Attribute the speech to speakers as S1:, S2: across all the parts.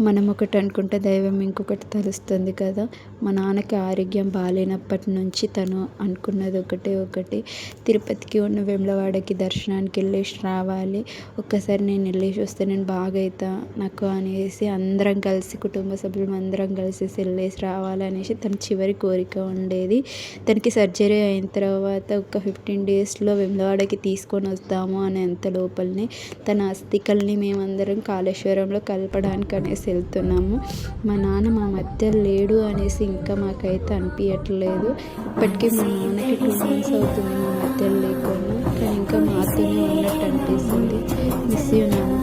S1: మనం ఒకటి అనుకుంటే దైవం ఇంకొకటి తలుస్తుంది కదా. మా నాన్నకి ఆరోగ్యం బాగాలేనప్పటి నుంచి తను అనుకున్నది ఒకటి తిరుపతికి ఉన్న వేములవాడకి దర్శనానికి వెళ్ళేసి రావాలి, ఒక్కసారి నేను వెళ్ళేసి వస్తే నేను బాగా అవుతా నాకు అనేసి అందరం కలిసి కుటుంబ సభ్యులం అందరం కలిసి వెళ్ళేసి రావాలనేసి తన చివరి కోరిక ఉండేది. తనకి సర్జరీ అయిన తర్వాత ఒక 15 డేస్లో వేములవాడకి తీసుకొని వస్తాము అని అంత లోపలనే తన అస్థికల్ని మేమందరం కాళేశ్వరంలో కలపడానికి అనేసి వెళ్తున్నాము. మా నాన్న మా మధ్య లేడు అనేసి ఇంకా మాకైతే అనిపించట్లేదు. ఇప్పటికీ మా నాన్నకి 2 months అవుతుంది మా మధ్య లేకుండా, కానీ ఇంకా మాతోనే ఉన్నట్టు అనిపిస్తుంది. మిస్ యూ నాన్న.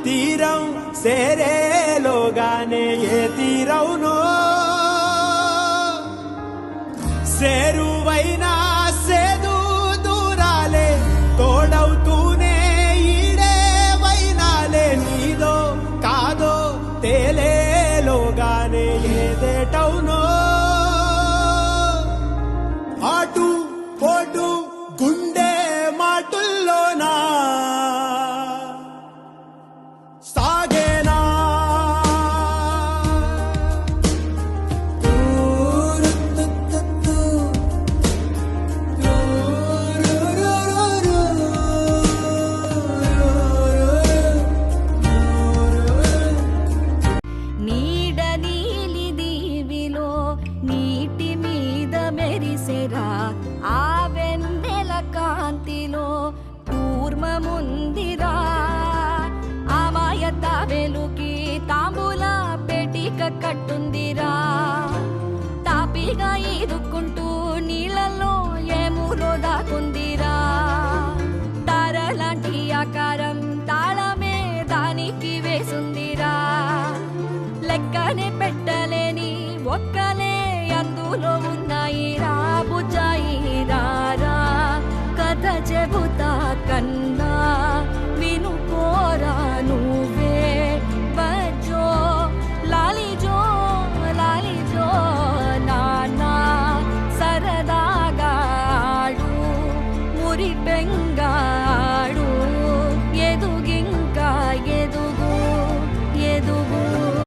S2: తీరం సేరేలోగానే ఏ తీరవునో సేరువైనా సేదు దూరాలే తోడవుతూనే ఈడే వైనాలే నీదో కాదో తేలేలోగానే ఏదేటవునో ఆటు పోటు గుండె మాటుల్లోనా
S3: ఆ వెన్నెల కాంతిలో కూర్మముందిరా, అమాయత వెలుకి తాంబూల పెటిక కట్టుందిరా. తాపిగా ఈదుకుంటూ నీళ్ళల్లో ఏములో దాకుందిరా. తారలాంటి ఆకారం తాళమే దానికి వేసుందిరా. లెక్కనే